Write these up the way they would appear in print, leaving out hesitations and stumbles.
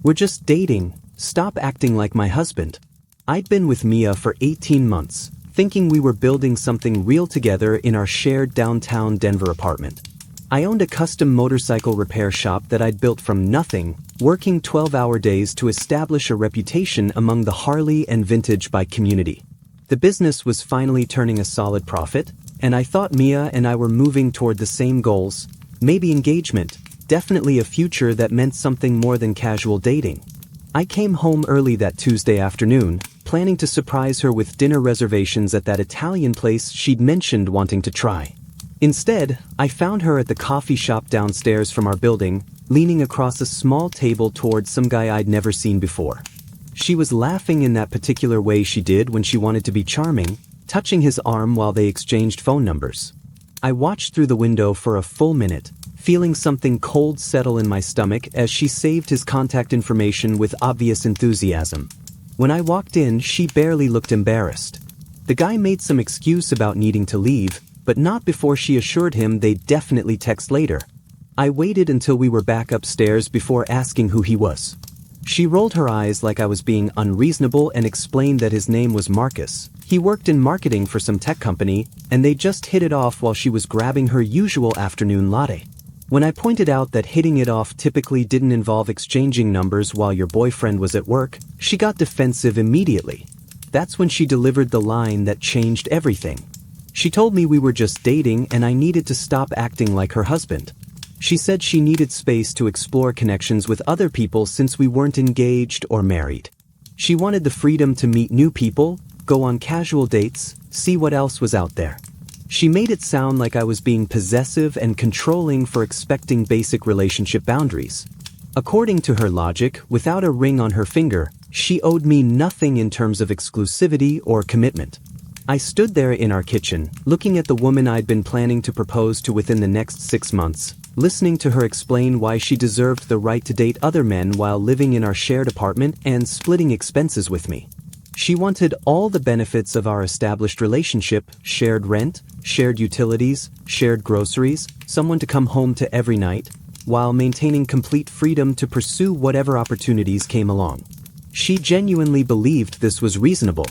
We're just dating. Stop acting like my husband. I'd been with Mia for 18 months, thinking we were building something real together in our shared downtown Denver apartment. I owned a custom motorcycle repair shop that I'd built from nothing, working 12-hour days to establish a reputation among the Harley and vintage bike community. The business was finally turning a solid profit, and I thought Mia and I were moving toward the same goals, maybe engagement, definitely a future that meant something more than casual dating. I came home early that Tuesday afternoon, planning to surprise her with dinner reservations at that Italian place she'd mentioned wanting to try. Instead, I found her at the coffee shop downstairs from our building, leaning across a small table towards some guy I'd never seen before. She was laughing in that particular way she did when she wanted to be charming, touching his arm while they exchanged phone numbers. I watched through the window for a full minute, feeling something cold settle in my stomach as she saved his contact information with obvious enthusiasm. When I walked in, she barely looked embarrassed. The guy made some excuse about needing to leave, but not before she assured him they'd definitely text later. I waited until we were back upstairs before asking who he was. She rolled her eyes like I was being unreasonable and explained that his name was Marcus. He worked in marketing for some tech company, and they just hit it off while she was grabbing her usual afternoon latte. When I pointed out that hitting it off typically didn't involve exchanging numbers while your boyfriend was at work, she got defensive immediately. That's when she delivered the line that changed everything. She told me we were just dating and I needed to stop acting like her husband. She said she needed space to explore connections with other people since we weren't engaged or married. She wanted the freedom to meet new people, go on casual dates, see what else was out there. She made it sound like I was being possessive and controlling for expecting basic relationship boundaries. According to her logic, without a ring on her finger, she owed me nothing in terms of exclusivity or commitment. I stood there in our kitchen, looking at the woman I'd been planning to propose to within the next 6 months, listening to her explain why she deserved the right to date other men while living in our shared apartment and splitting expenses with me. She wanted all the benefits of our established relationship: shared rent, shared utilities, shared groceries, someone to come home to every night, while maintaining complete freedom to pursue whatever opportunities came along. She genuinely believed this was reasonable.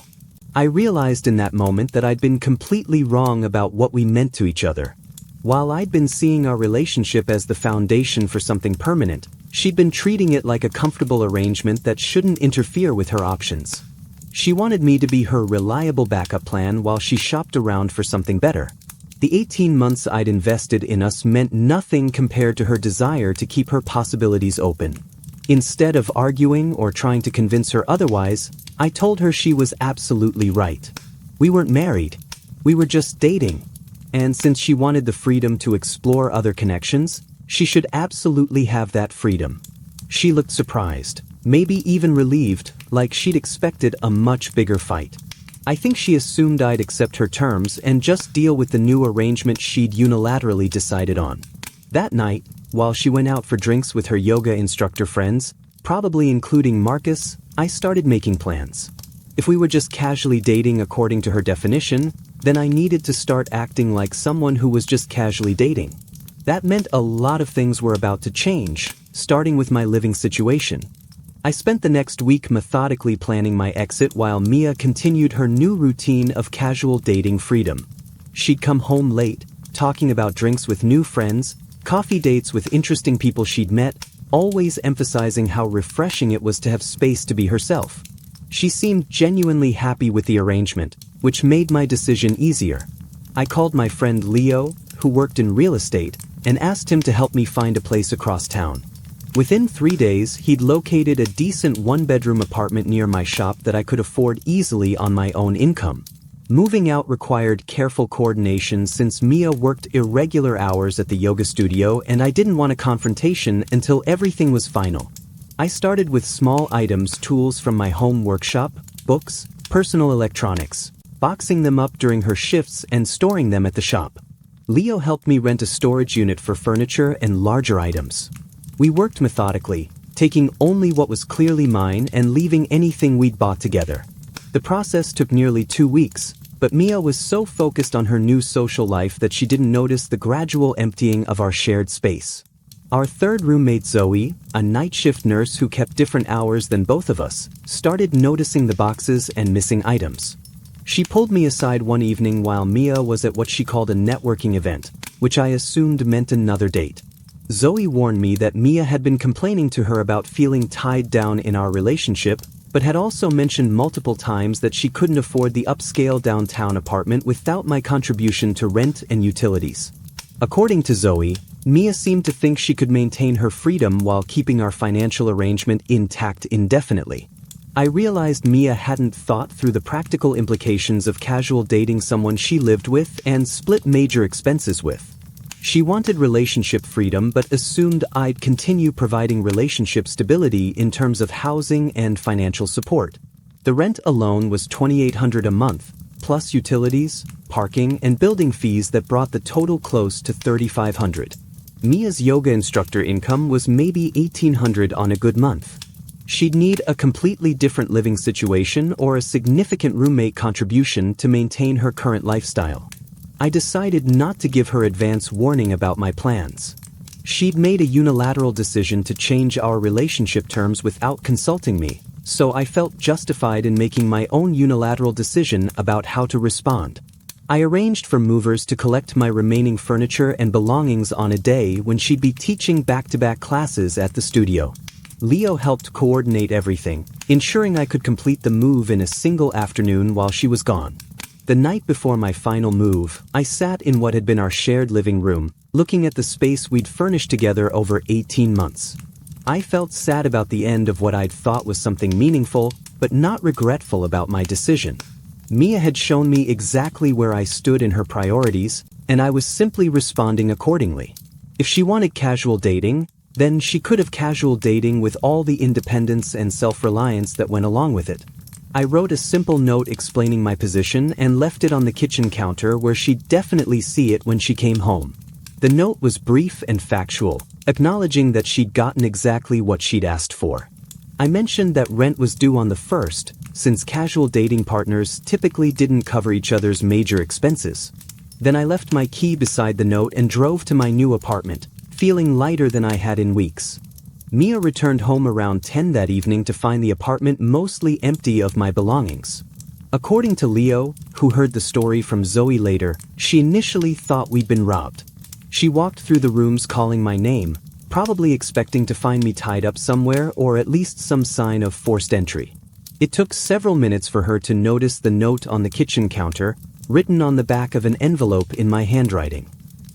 I realized in that moment that I'd been completely wrong about what we meant to each other. While I'd been seeing our relationship as the foundation for something permanent, she'd been treating it like a comfortable arrangement that shouldn't interfere with her options. She wanted me to be her reliable backup plan while she shopped around for something better. The 18 months I'd invested in us meant nothing compared to her desire to keep her possibilities open. Instead of arguing or trying to convince her otherwise, I told her she was absolutely right. We weren't married. We were just dating. And since she wanted the freedom to explore other connections, she should absolutely have that freedom. She looked surprised, maybe even relieved, like she'd expected a much bigger fight. I think she assumed I'd accept her terms and just deal with the new arrangement she'd unilaterally decided on. That night, while she went out for drinks with her yoga instructor friends, probably including Marcus, I started making plans. If we were just casually dating according to her definition, then I needed to start acting like someone who was just casually dating. That meant a lot of things were about to change, starting with my living situation. I spent the next week methodically planning my exit while Mia continued her new routine of casual dating freedom. She'd come home late, talking about drinks with new friends, coffee dates with interesting people she'd met, always emphasizing how refreshing it was to have space to be herself. She seemed genuinely happy with the arrangement, which made my decision easier. I called my friend Leo, who worked in real estate, and asked him to help me find a place across town. Within 3 days, he'd located a decent one-bedroom apartment near my shop that I could afford easily on my own income. Moving out required careful coordination since Mia worked irregular hours at the yoga studio and I didn't want a confrontation until everything was final. I started with small items, tools from my home workshop, books, personal electronics, boxing them up during her shifts and storing them at the shop. Leo helped me rent a storage unit for furniture and larger items. We worked methodically, taking only what was clearly mine and leaving anything we'd bought together. The process took nearly 2 weeks, but Mia was so focused on her new social life that she didn't notice the gradual emptying of our shared space. Our third roommate Zoe, a night shift nurse who kept different hours than both of us, started noticing the boxes and missing items. She pulled me aside one evening while Mia was at what she called a networking event, which I assumed meant another date. Zoe warned me that Mia had been complaining to her about feeling tied down in our relationship, but had also mentioned multiple times that she couldn't afford the upscale downtown apartment without my contribution to rent and utilities. According to Zoe, Mia seemed to think she could maintain her freedom while keeping our financial arrangement intact indefinitely. I realized Mia hadn't thought through the practical implications of casual dating someone she lived with and split major expenses with. She wanted relationship freedom but assumed I'd continue providing relationship stability in terms of housing and financial support. The rent alone was $2,800 a month, plus utilities, parking, and building fees that brought the total close to $3,500. Mia's yoga instructor income was maybe $1,800 on a good month. She'd need a completely different living situation or a significant roommate contribution to maintain her current lifestyle. I decided not to give her advance warning about my plans. She'd made a unilateral decision to change our relationship terms without consulting me, so I felt justified in making my own unilateral decision about how to respond. I arranged for movers to collect my remaining furniture and belongings on a day when she'd be teaching back-to-back classes at the studio. Leo helped coordinate everything, ensuring I could complete the move in a single afternoon while she was gone. The night before my final move, I sat in what had been our shared living room, looking at the space we'd furnished together over 18 months. I felt sad about the end of what I'd thought was something meaningful, but not regretful about my decision. Mia had shown me exactly where I stood in her priorities, and I was simply responding accordingly. If she wanted casual dating, then she could have casual dating with all the independence and self-reliance that went along with it. I wrote a simple note explaining my position and left it on the kitchen counter where she'd definitely see it when she came home. The note was brief and factual, acknowledging that she'd gotten exactly what she'd asked for. I mentioned that rent was due on the 1st, since casual dating partners typically didn't cover each other's major expenses. Then I left my key beside the note and drove to my new apartment, feeling lighter than I had in weeks. Mia returned home around 10 that evening to find the apartment mostly empty of my belongings. According to Leo, who heard the story from Zoe later, she initially thought we'd been robbed. She walked through the rooms calling my name, probably expecting to find me tied up somewhere or at least some sign of forced entry. It took several minutes for her to notice the note on the kitchen counter, written on the back of an envelope in my handwriting.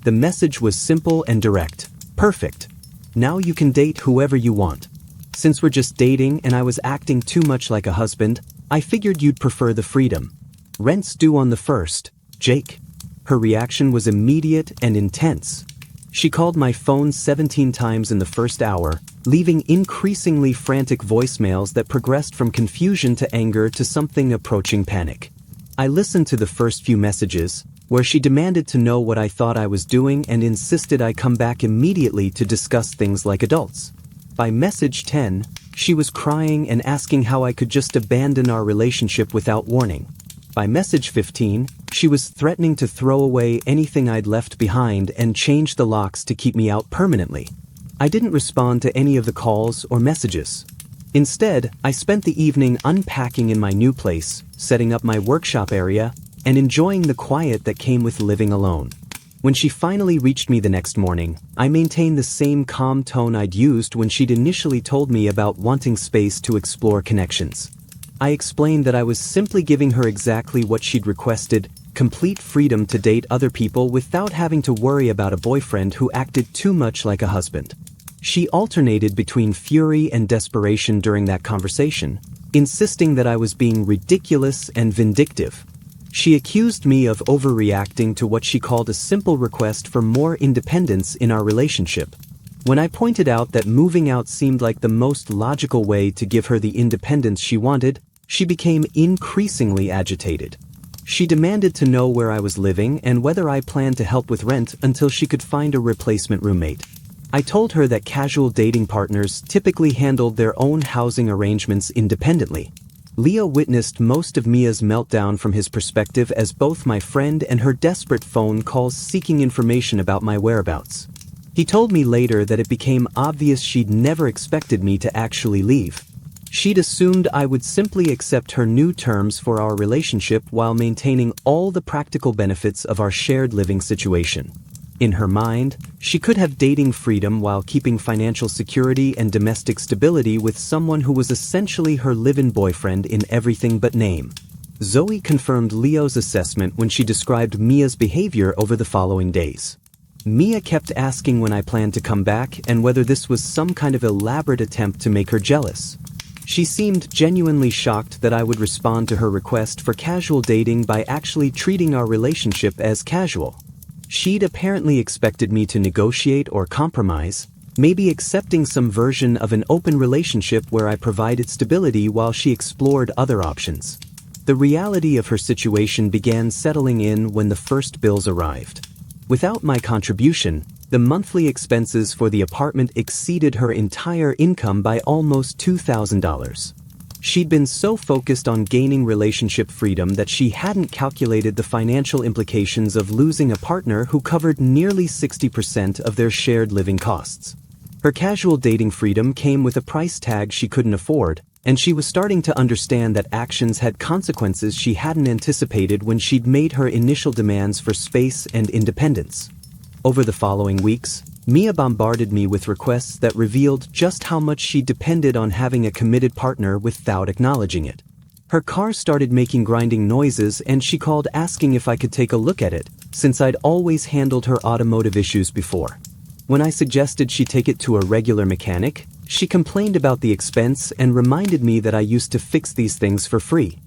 The message was simple and direct. Perfect. Now you can date whoever you want. Since we're just dating and I was acting too much like a husband, I figured you'd prefer the freedom. Rent's due on the 1st, Jake. Her reaction was immediate and intense. She called my phone 17 times in the first hour, leaving increasingly frantic voicemails that progressed from confusion to anger to something approaching panic. I listened to the first few messages, where she demanded to know what I thought I was doing and insisted I come back immediately to discuss things like adults. By message 10, she was crying and asking how I could just abandon our relationship without warning. By message 15, she was threatening to throw away anything I'd left behind and change the locks to keep me out permanently. I didn't respond to any of the calls or messages. Instead, I spent the evening unpacking in my new place, setting up my workshop area, and enjoying the quiet that came with living alone. When she finally reached me the next morning, I maintained the same calm tone I'd used when she'd initially told me about wanting space to explore connections. I explained that I was simply giving her exactly what she'd requested, complete freedom to date other people without having to worry about a boyfriend who acted too much like a husband. She alternated between fury and desperation during that conversation, insisting that I was being ridiculous and vindictive. She accused me of overreacting to what she called a simple request for more independence in our relationship. When I pointed out that moving out seemed like the most logical way to give her the independence she wanted, she became increasingly agitated. She demanded to know where I was living and whether I planned to help with rent until she could find a replacement roommate. I told her that casual dating partners typically handled their own housing arrangements independently. Leo witnessed most of Mia's meltdown from his perspective as both my friend and her desperate phone calls seeking information about my whereabouts. He told me later that it became obvious she'd never expected me to actually leave. She'd assumed I would simply accept her new terms for our relationship while maintaining all the practical benefits of our shared living situation. In her mind, she could have dating freedom while keeping financial security and domestic stability with someone who was essentially her live-in boyfriend in everything but name. Zoe confirmed Leo's assessment when she described Mia's behavior over the following days. Mia kept asking when I planned to come back and whether this was some kind of elaborate attempt to make her jealous. She seemed genuinely shocked that I would respond to her request for casual dating by actually treating our relationship as casual. She'd apparently expected me to negotiate or compromise, maybe accepting some version of an open relationship where I provided stability while she explored other options. The reality of her situation began settling in when the first bills arrived. Without my contribution, the monthly expenses for the apartment exceeded her entire income by almost $2,000. She'd been so focused on gaining relationship freedom that she hadn't calculated the financial implications of losing a partner who covered nearly 60% of their shared living costs. Her casual dating freedom came with a price tag she couldn't afford, and she was starting to understand that actions had consequences she hadn't anticipated when she'd made her initial demands for space and independence. Over the following weeks, Mia bombarded me with requests that revealed just how much she depended on having a committed partner without acknowledging it. Her car started making grinding noises and she called asking if I could take a look at it, since I'd always handled her automotive issues before. When I suggested she take it to a regular mechanic, she complained about the expense and reminded me that I used to fix these things for free.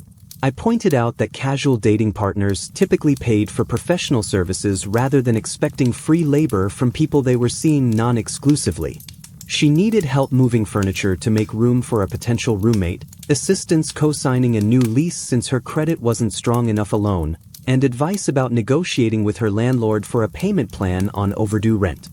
I pointed out that casual dating partners typically paid for professional services rather than expecting free labor from people they were seeing non-exclusively. She needed help moving furniture to make room for a potential roommate, assistance co-signing a new lease since her credit wasn't strong enough alone, and advice about negotiating with her landlord for a payment plan on overdue rent.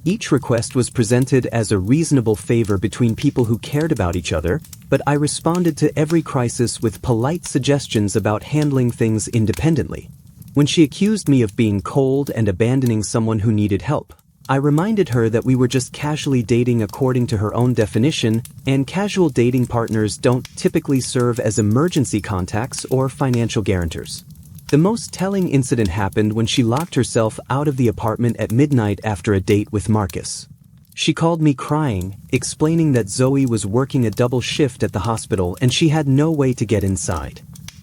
Each request was presented as a reasonable favor between people who cared about each other, but I responded to every crisis with polite suggestions about handling things independently. When she accused me of being cold and abandoning someone who needed help, I reminded her that we were just casually dating according to her own definition, and casual dating partners don't typically serve as emergency contacts or financial guarantors. The most telling incident happened when she locked herself out of the apartment at midnight after a date with Marcus. She called me crying, explaining that Zoe was working a double shift at the hospital and she had no way to get inside.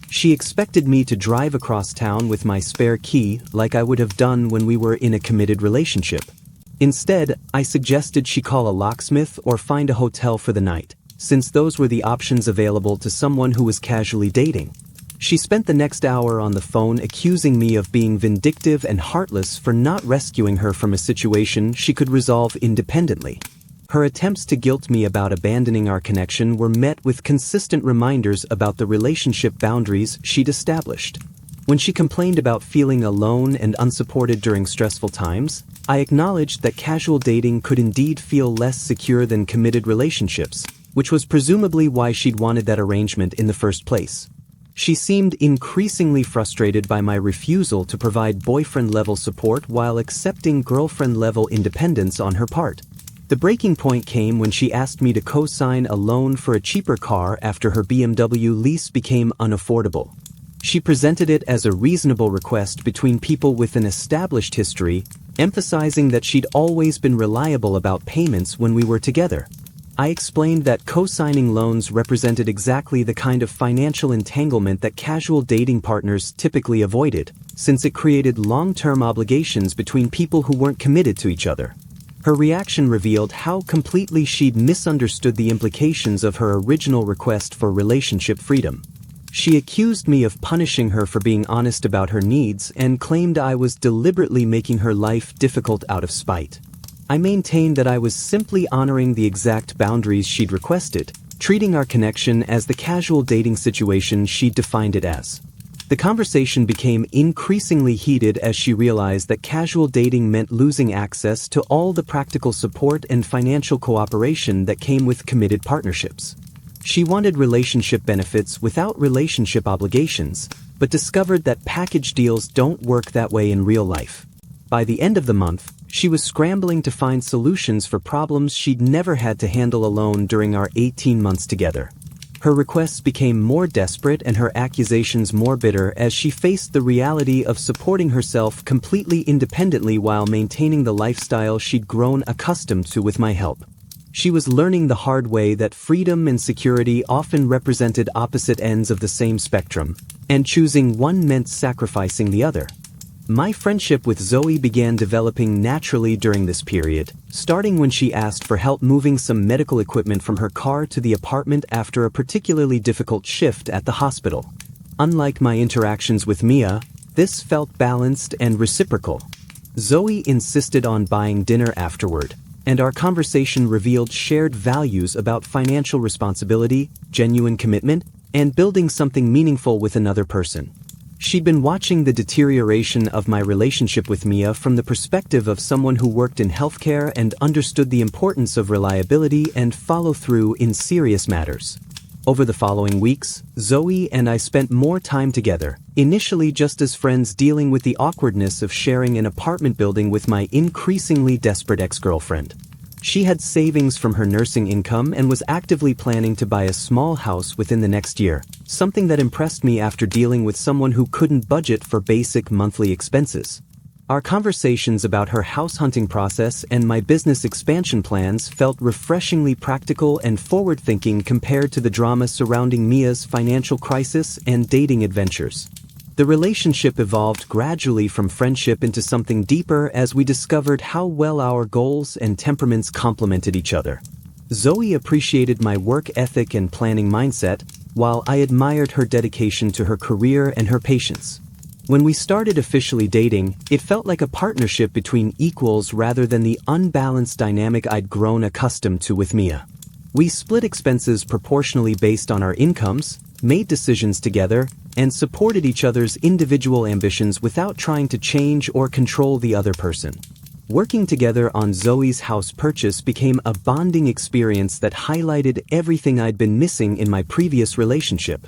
She expected me to drive across town with my spare key like I would have done when we were in a committed relationship. Instead, I suggested she call a locksmith or find a hotel for the night, since those were the options available to someone who was casually dating. She spent the next hour on the phone accusing me of being vindictive and heartless for not rescuing her from a situation she could resolve independently. Her attempts to guilt me about abandoning our connection were met with consistent reminders about the relationship boundaries she'd established. When she complained about feeling alone and unsupported during stressful times, I acknowledged that casual dating could indeed feel less secure than committed relationships, which was presumably why she'd wanted that arrangement in the first place. She seemed increasingly frustrated by my refusal to provide boyfriend-level support while accepting girlfriend-level independence on her part. The breaking point came when she asked me to co-sign a loan for a cheaper car after her BMW lease became unaffordable. She presented it as a reasonable request between people with an established history, emphasizing that she'd always been reliable about payments when we were together. I explained that co-signing loans represented exactly the kind of financial entanglement that casual dating partners typically avoided, since it created long-term obligations between people who weren't committed to each other. Her reaction revealed how completely she'd misunderstood the implications of her original request for relationship freedom. She accused me of punishing her for being honest about her needs and claimed I was deliberately making her life difficult out of spite. I maintained that I was simply honoring the exact boundaries she'd requested, treating our connection as the casual dating situation she'd defined it as. The conversation became increasingly heated as she realized that casual dating meant losing access to all the practical support and financial cooperation that came with committed partnerships. She wanted relationship benefits without relationship obligations, but discovered that package deals don't work that way in real life. By the end of the month, She was scrambling to find solutions for problems she'd never had to handle alone during our 18 months together. Her requests became more desperate and her accusations more bitter as she faced the reality of supporting herself completely independently while maintaining the lifestyle she'd grown accustomed to with my help. She was learning the hard way that freedom and security often represented opposite ends of the same spectrum, and choosing one meant sacrificing the other. My friendship with Zoe began developing naturally during this period, starting when she asked for help moving some medical equipment from her car to the apartment after a particularly difficult shift at the hospital. Unlike my interactions with Mia, this felt balanced and reciprocal. Zoe insisted on buying dinner afterward, and our conversation revealed shared values about financial responsibility, genuine commitment, and building something meaningful with another person. She'd been watching the deterioration of my relationship with Mia from the perspective of someone who worked in healthcare and understood the importance of reliability and follow-through in serious matters. Over the following weeks, Zoe and I spent more time together, initially just as friends dealing with the awkwardness of sharing an apartment building with my increasingly desperate ex-girlfriend. She had savings from her nursing income and was actively planning to buy a small house within the next year, something that impressed me after dealing with someone who couldn't budget for basic monthly expenses. Our conversations about her house hunting process and my business expansion plans felt refreshingly practical and forward-thinking compared to the drama surrounding Mia's financial crisis and dating adventures. The relationship evolved gradually from friendship into something deeper as we discovered how well our goals and temperaments complemented each other. Zoe appreciated my work ethic and planning mindset, while I admired her dedication to her career and her patience. When we started officially dating, it felt like a partnership between equals rather than the unbalanced dynamic I'd grown accustomed to with Mia. We split expenses proportionally based on our incomes, made decisions together, and supported each other's individual ambitions without trying to change or control the other person. Working together on Zoe's house purchase became a bonding experience that highlighted everything I'd been missing in my previous relationship.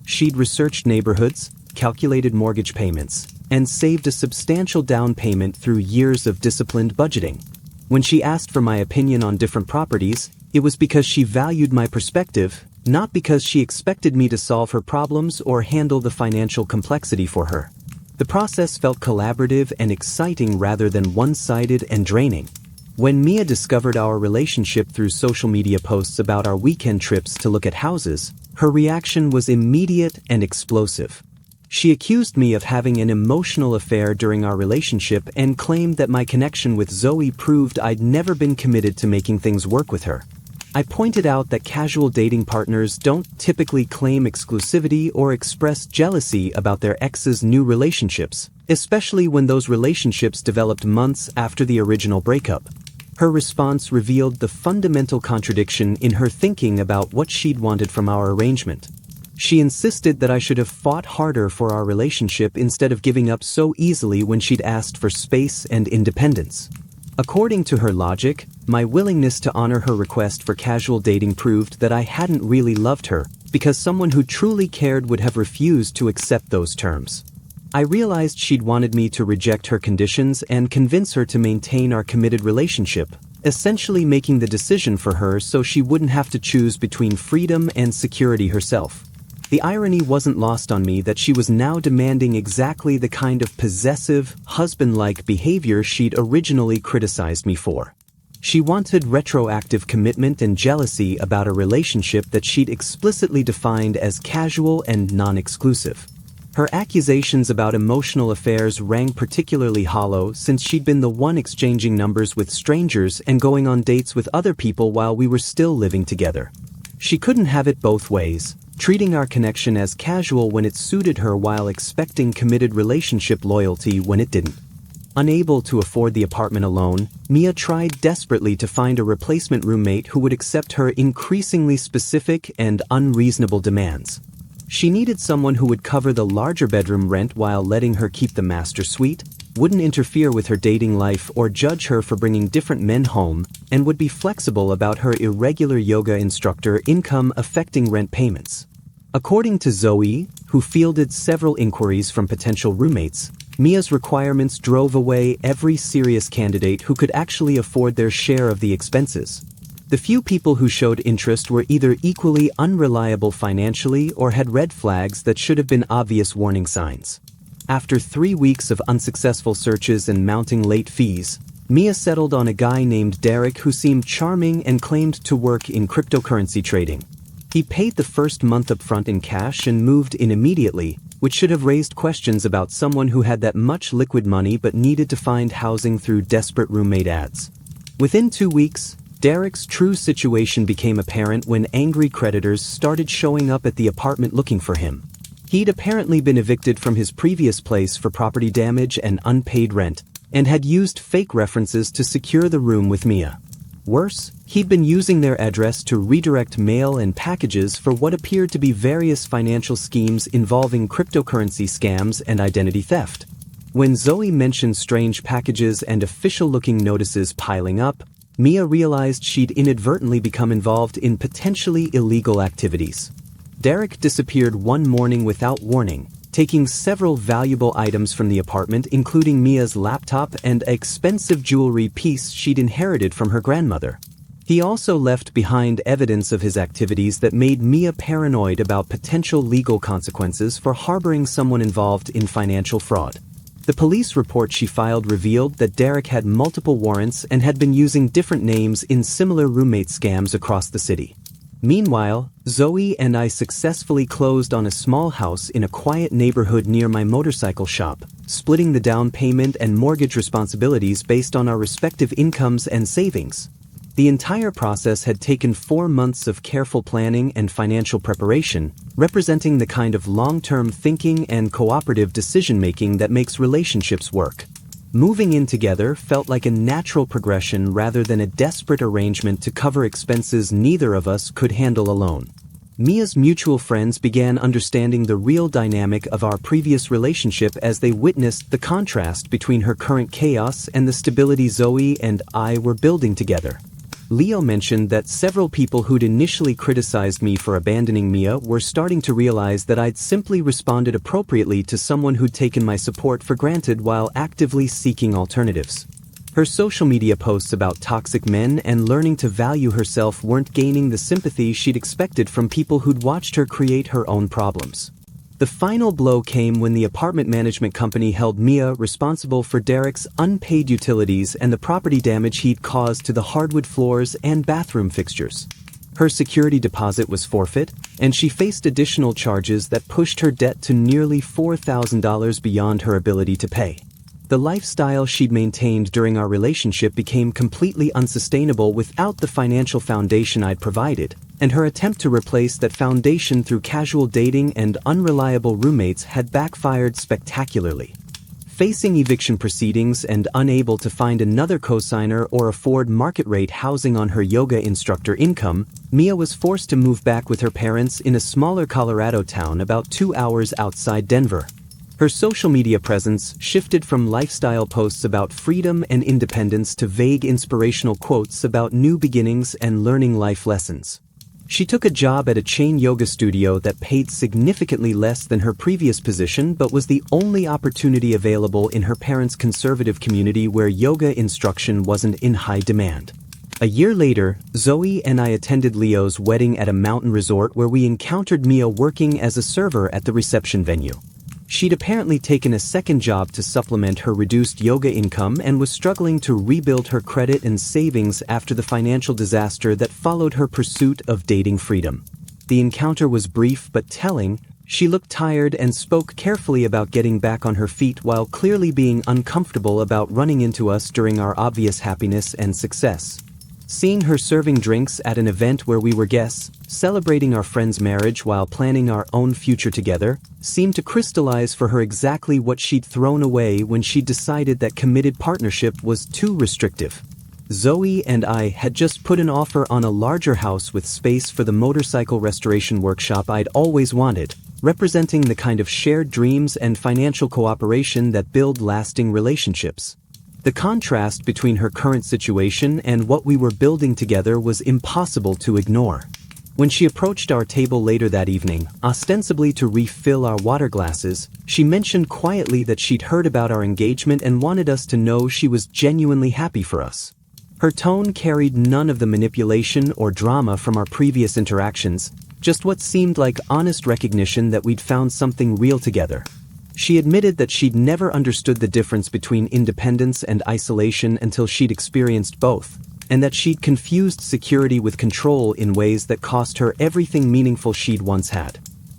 She'd researched neighborhoods, calculated mortgage payments, and saved a substantial down payment through years of disciplined budgeting. When she asked for my opinion on different properties, it was because she valued my perspective, not because she expected me to solve her problems or handle the financial complexity for her. The process felt collaborative and exciting rather than one-sided and draining. When Mia discovered our relationship through social media posts about our weekend trips to look at houses, her reaction was immediate and explosive. She accused me of having an emotional affair during our relationship and claimed that my connection with Zoe proved I'd never been committed to making things work with her. I pointed out that casual dating partners don't typically claim exclusivity or express jealousy about their ex's new relationships, especially when those relationships developed months after the original breakup. Her response revealed the fundamental contradiction in her thinking about what she'd wanted from our arrangement. She insisted that I should have fought harder for our relationship instead of giving up so easily when she'd asked for space and independence. According to her logic, my willingness to honor her request for casual dating proved that I hadn't really loved her, because someone who truly cared would have refused to accept those terms. I realized she'd wanted me to reject her conditions and convince her to maintain our committed relationship, essentially making the decision for her so she wouldn't have to choose between freedom and security herself. The irony wasn't lost on me that she was now demanding exactly the kind of possessive, husband-like behavior she'd originally criticized me for. She wanted retroactive commitment and jealousy about a relationship that she'd explicitly defined as casual and non-exclusive. Her accusations about emotional affairs rang particularly hollow since she'd been the one exchanging numbers with strangers and going on dates with other people while we were still living together. She couldn't have it both ways, treating our connection as casual when it suited her while expecting committed relationship loyalty when it didn't. Unable to afford the apartment alone, Mia tried desperately to find a replacement roommate who would accept her increasingly specific and unreasonable demands. She needed someone who would cover the larger bedroom rent while letting her keep the master suite, wouldn't interfere with her dating life or judge her for bringing different men home, and would be flexible about her irregular yoga instructor income affecting rent payments. According to Zoe, who fielded several inquiries from potential roommates, Mia's requirements drove away every serious candidate who could actually afford their share of the expenses. The few people who showed interest were either equally unreliable financially or had red flags that should have been obvious warning signs. After 3 weeks of unsuccessful searches and mounting late fees, Mia settled on a guy named Derek who seemed charming and claimed to work in cryptocurrency trading. He paid the first month upfront in cash and moved in immediately, which should have raised questions about someone who had that much liquid money but needed to find housing through desperate roommate ads. Within 2 weeks, Derek's true situation became apparent when angry creditors started showing up at the apartment looking for him. He'd apparently been evicted from his previous place for property damage and unpaid rent, and had used fake references to secure the room with Mia. Worse, he'd been using their address to redirect mail and packages for what appeared to be various financial schemes involving cryptocurrency scams and identity theft. When Zoe mentioned strange packages and official-looking notices piling up, Mia realized she'd inadvertently become involved in potentially illegal activities. Derek disappeared one morning without warning, taking several valuable items from the apartment, including Mia's laptop and an expensive jewelry piece she'd inherited from her grandmother. He also left behind evidence of his activities that made Mia paranoid about potential legal consequences for harboring someone involved in financial fraud. The police report she filed revealed that Derek had multiple warrants and had been using different names in similar roommate scams across the city. Meanwhile, Zoe and I successfully closed on a small house in a quiet neighborhood near my motorcycle shop, splitting the down payment and mortgage responsibilities based on our respective incomes and savings. The entire process had taken 4 months of careful planning and financial preparation, representing the kind of long-term thinking and cooperative decision-making that makes relationships work. Moving in together felt like a natural progression rather than a desperate arrangement to cover expenses neither of us could handle alone. Mia's mutual friends began understanding the real dynamic of our previous relationship as they witnessed the contrast between her current chaos and the stability Zoe and I were building together. Leo mentioned that several people who'd initially criticized me for abandoning Mia were starting to realize that I'd simply responded appropriately to someone who'd taken my support for granted while actively seeking alternatives. Her social media posts about toxic men and learning to value herself weren't gaining the sympathy she'd expected from people who'd watched her create her own problems. The final blow came when the apartment management company held Mia responsible for Derek's unpaid utilities and the property damage he'd caused to the hardwood floors and bathroom fixtures. Her security deposit was forfeit, and she faced additional charges that pushed her debt to nearly $4,000 beyond her ability to pay. The lifestyle she'd maintained during our relationship became completely unsustainable without the financial foundation I'd provided, and her attempt to replace that foundation through casual dating and unreliable roommates had backfired spectacularly. Facing eviction proceedings and unable to find another cosigner or afford market-rate housing on her yoga instructor income, Mia was forced to move back with her parents in a smaller Colorado town about 2 hours outside Denver. Her social media presence shifted from lifestyle posts about freedom and independence to vague inspirational quotes about new beginnings and learning life lessons. She took a job at a chain yoga studio that paid significantly less than her previous position but was the only opportunity available in her parents' conservative community where yoga instruction wasn't in high demand. A year later, Zoe and I attended Leo's wedding at a mountain resort where we encountered Mia working as a server at the reception venue. She'd apparently taken a second job to supplement her reduced yoga income and was struggling to rebuild her credit and savings after the financial disaster that followed her pursuit of dating freedom. The encounter was brief but telling. She looked tired and spoke carefully about getting back on her feet while clearly being uncomfortable about running into us during our obvious happiness and success. Seeing her serving drinks at an event where we were guests, celebrating our friend's marriage while planning our own future together, seemed to crystallize for her exactly what she'd thrown away when she decided that committed partnership was too restrictive. Zoe and I had just put an offer on a larger house with space for the motorcycle restoration workshop I'd always wanted, representing the kind of shared dreams and financial cooperation that build lasting relationships. The contrast between her current situation and what we were building together was impossible to ignore. When she approached our table later that evening, ostensibly to refill our water glasses, she mentioned quietly that she'd heard about our engagement and wanted us to know she was genuinely happy for us. Her tone carried none of the manipulation or drama from our previous interactions, just what seemed like honest recognition that we'd found something real together. She admitted that she'd never understood the difference between independence and isolation until she'd experienced both, and that she'd confused security with control in ways that cost her everything meaningful she'd once had.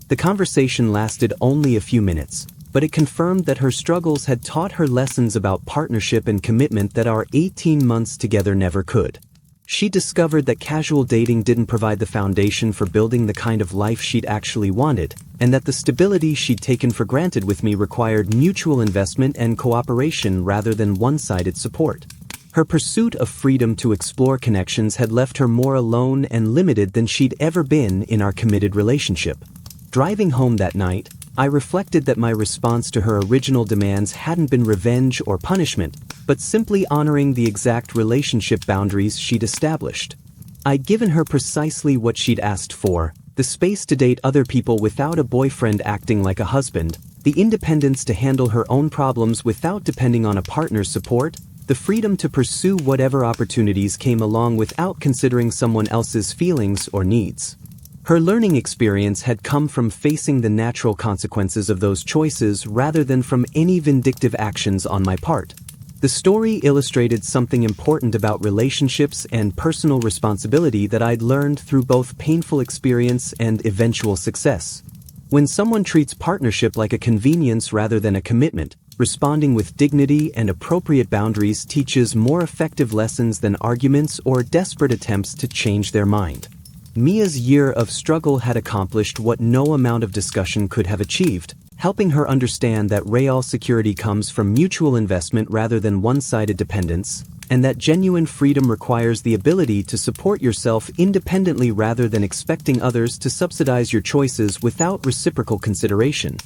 The conversation lasted only a few minutes, but it confirmed that her struggles had taught her lessons about partnership and commitment that our 18 months together never could. She discovered that casual dating didn't provide the foundation for building the kind of life she'd actually wanted, and that the stability she'd taken for granted with me required mutual investment and cooperation rather than one-sided support. Her pursuit of freedom to explore connections had left her more alone and limited than she'd ever been in our committed relationship. Driving home that night, I reflected that my response to her original demands hadn't been revenge or punishment, but simply honoring the exact relationship boundaries she'd established. I'd given her precisely what she'd asked for: the space to date other people without a boyfriend acting like a husband, the independence to handle her own problems without depending on a partner's support, the freedom to pursue whatever opportunities came along without considering someone else's feelings or needs. Her learning experience had come from facing the natural consequences of those choices rather than from any vindictive actions on my part. The story illustrated something important about relationships and personal responsibility that I'd learned through both painful experience and eventual success. When someone treats partnership like a convenience rather than a commitment, responding with dignity and appropriate boundaries teaches more effective lessons than arguments or desperate attempts to change their mind. Mia's year of struggle had accomplished what no amount of discussion could have achieved, helping her understand that real security comes from mutual investment rather than one-sided dependence, and that genuine freedom requires the ability to support yourself independently rather than expecting others to subsidize your choices without reciprocal consideration.